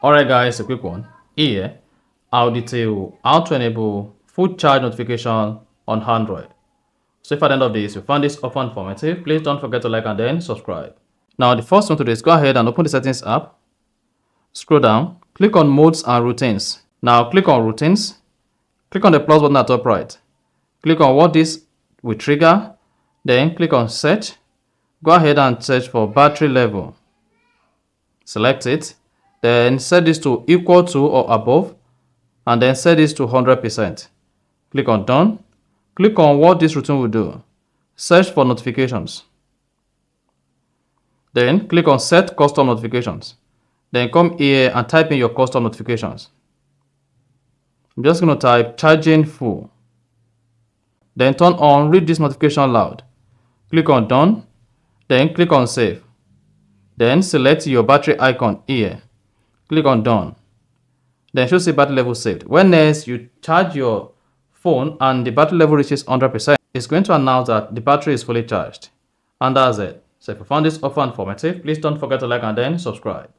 Alright guys, a quick one. Here, I'll detail how to enable full charge notification on Android. So if at the end of this you found this often informative, please don't forget to like and then subscribe. Now the first one to do is go ahead and open the settings app. Scroll down, click on modes and routines. Now click on routines, click on the plus button at top right. Click on what this will trigger, then click on search. Go ahead and search for battery level. Select it, then set this to equal to or above, and then set this to 100%. Click on done. Click on what this routine will do. Search for notifications. Then click on set custom notifications. Then come here and type in your custom notifications. I'm just going to type charging full. Then turn on read this notification loud. Click on done. Then click on save. Then select your battery icon here. Click on done. Then show say battery level saved. When next you charge your phone and the battery level reaches 100%, it's going to announce that the battery is fully charged. And that's it. So if you found this offer informative, please don't forget to like and then subscribe.